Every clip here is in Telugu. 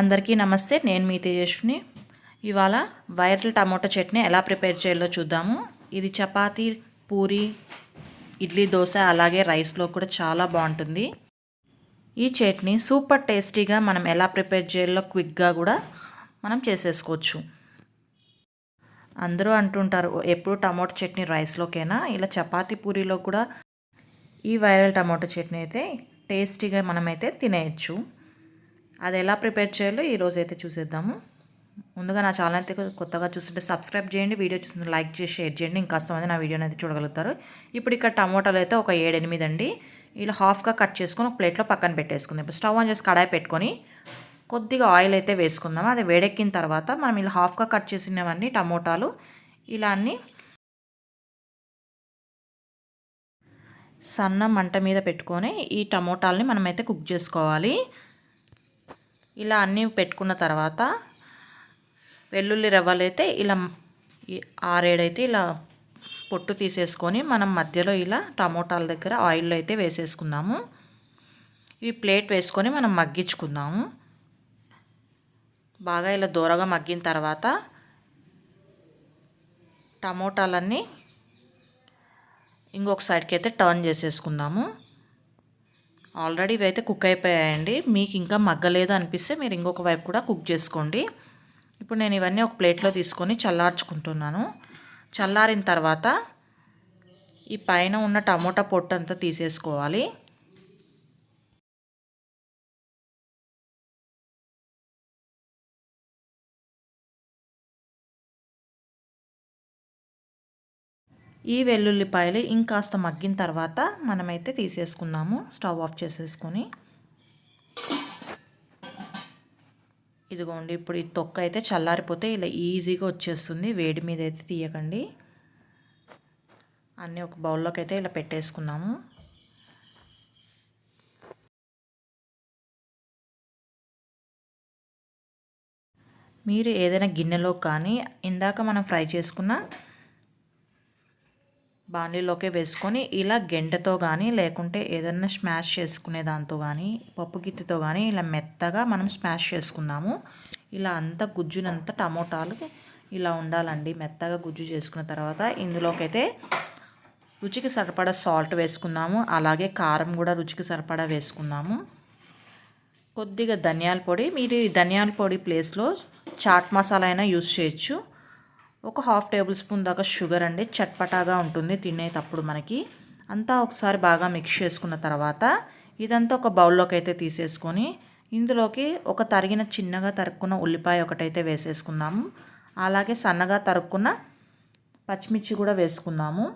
అందరికీ నమస్తే. నేను మీ తేజస్విని. ఇవాళ వైరల్ టమోటా చట్నీ ఎలా ప్రిపేర్ చేయాలో చూద్దాము. ఇది చపాతీ, పూరి, ఇడ్లీ, దోశ అలాగే రైస్లో కూడా చాలా బాగుంటుంది. ఈ చట్నీ సూపర్ టేస్టీగా మనం ఎలా ప్రిపేర్ చేయాలో క్విక్గా కూడా మనం చేసేసుకోవచ్చు. అందరూ అంటుంటారు ఎప్పుడు టమోటా చట్నీ రైస్లోకైనా, ఇలా చపాతీ, పూరీలో కూడా ఈ వైరల్ టమోటా చట్నీ అయితే టేస్టీగా మనమైతే తినేయచ్చు. అది ఎలా ప్రిపేర్ చేయాలో ఈరోజు అయితే చూసేద్దాము. ముందుగా నా ఛానల్ అయితే కొత్తగా చూస్తుంటే సబ్స్క్రైబ్ చేయండి, వీడియో చూస్తుంటే లైక్ చేసి షేర్ చేయండి, ఇంకాస్తమంది నా వీడియోని అయితే చూడగలుగుతారు. ఇప్పుడు ఇక్కడ టమోటాలు అయితే ఒక 7-8 అండి, ఇలా హాఫ్గా కట్ చేసుకొని ఒక ప్లేట్లో పక్కన పెట్టేసుకుందాం. ఇప్పుడు స్టవ్ ఆన్ చేసి కడాయి పెట్టుకొని కొద్దిగా ఆయిల్ అయితే వేసుకుందాం. అది వేడెక్కిన తర్వాత మనం ఇలా హాఫ్గా కట్ చేసినవన్నీ టమోటాలు ఇలా అన్నీ సన్న మంట మీద పెట్టుకొని ఈ టమోటాలని మనమైతే కుక్ చేసుకోవాలి. ఇలా అన్నీ పెట్టుకున్న తర్వాత వెల్లుల్లి రవ్వలు అయితే ఇలా 6-7 అయితే ఇలా పొట్టు తీసేసుకొని మనం మధ్యలో ఇలా టమోటాల దగ్గర ఆయిల్లో అయితే వేసేసుకుందాము. ఈ ప్లేట్ వేసుకొని మనం మగ్గించుకుందాము. బాగా ఇలా దూరగా మగ్గిన తర్వాత టమోటాలన్నీ ఇంకొక సైడ్కి అయితే టర్న్ చేసేసుకుందాము. ఆల్రెడీ ఇవైతే కుక్ అయిపోయాయండి. మీకు ఇంకా మగ్గలేదు అనిపిస్తే మీరు ఇంకొక వైపు కూడా కుక్ చేసుకోండి. ఇప్పుడు నేను ఇవన్నీ ఒక ప్లేట్లో తీసుకొని చల్లార్చుకుంటున్నాను. చల్లారిన తర్వాత ఈ పైన ఉన్న టమోటా పొట్టు అంతా తీసేసుకోవాలి. ఈ వెల్లుల్లిపాయలు ఇంకాస్త మగ్గిన తర్వాత మనమైతే తీసేసుకుందాము. స్టవ్ ఆఫ్ చేసేసుకొని ఇదిగోండి, ఇప్పుడు ఈ తొక్క అయితే చల్లారిపోతే ఇలా ఈజీగా వచ్చేస్తుంది. వేడి మీద అయితే తీయకండి. అన్నీ ఒక బౌల్లోకి అయితే ఇలా పెట్టేసుకున్నాము. మీరు ఏదైనా గిన్నెలో కానీ ఇందాక మనం ఫ్రై చేసుకున్న బాండీలోకే వేసుకొని ఇలా గెంటతో కానీ లేకుంటే ఏదన్నా స్మాష్ చేసుకునే దాంతో కానీ పప్పు గిత్తెతో కానీ ఇలా మెత్తగా మనం స్మాష్ చేసుకున్నాము. ఇలా అంతా గుజ్జునంతా టమోటాలు ఇలా ఉండాలండి. మెత్తగా గుజ్జు చేసుకున్న తర్వాత ఇందులోకైతే రుచికి సరిపడా సాల్ట్ వేసుకుందాము. అలాగే కారం కూడా రుచికి సరిపడా వేసుకుందాము. కొద్దిగా ధనియాల పొడి, మీరు ఈ ధనియాల పొడి ప్లేస్లో చాట్ మసాలా అయినా యూస్ చేయొచ్చు. ఒక 1/2 టేబుల్ స్పూన్ దాకా షుగర్ అండి, చట్పటాగా ఉంటుంది తినేటప్పుడు మనకి. అంతా ఒకసారి బాగా మిక్స్ చేసుకున్న తర్వాత ఇదంతా ఒక బౌల్లోకి అయితే తీసేసుకొని ఇందులోకి ఒక చిన్నగా తరుక్కున్న ఉల్లిపాయ ఒకటైతే వేసేసుకుందాము. అలాగే సన్నగా తరుక్కున్న పచ్చిమిర్చి కూడా వేసుకుందాము.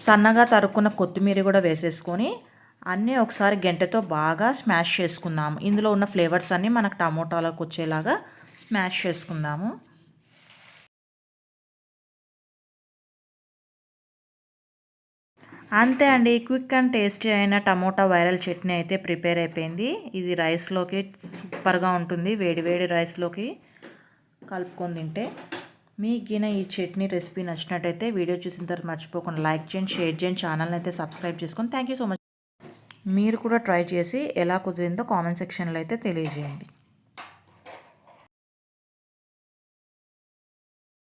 సన్నగా తరుక్కున్న కొత్తిమీర కూడా వేసేసుకొని అన్నీ ఒకసారి గెంటెతో బాగా స్మాష్ చేసుకుందాము. ఇందులో ఉన్న ఫ్లేవర్స్ అన్నీ మనకు టమోటాలకు వచ్చేలాగా స్మాష్ చేసుకుందాము. అంతే అండి, క్విక్ అండ్ టేస్టీ అయిన టమోటా వైరల్ చట్నీ అయితే ప్రిపేర్ అయిపోయింది. ఇది రైస్లోకి సూపర్గా ఉంటుంది. వేడి రైస్లోకి కలుపుకొని తింటే. మీకు ఈ చట్నీ రెసిపీ నచ్చినట్టయితే వీడియో చూసిన తర్వాత మర్చిపోకుండా లైక్ చేయండి, షేర్ చేయండి, ఛానల్ని అయితే సబ్స్క్రైబ్ చేసుకొని. Thank you so much. మీరు కూడా ట్రై చేసి ఎలా కుదిరిందో కామెంట్ సెక్షన్లో అయితే తెలియజేయండి.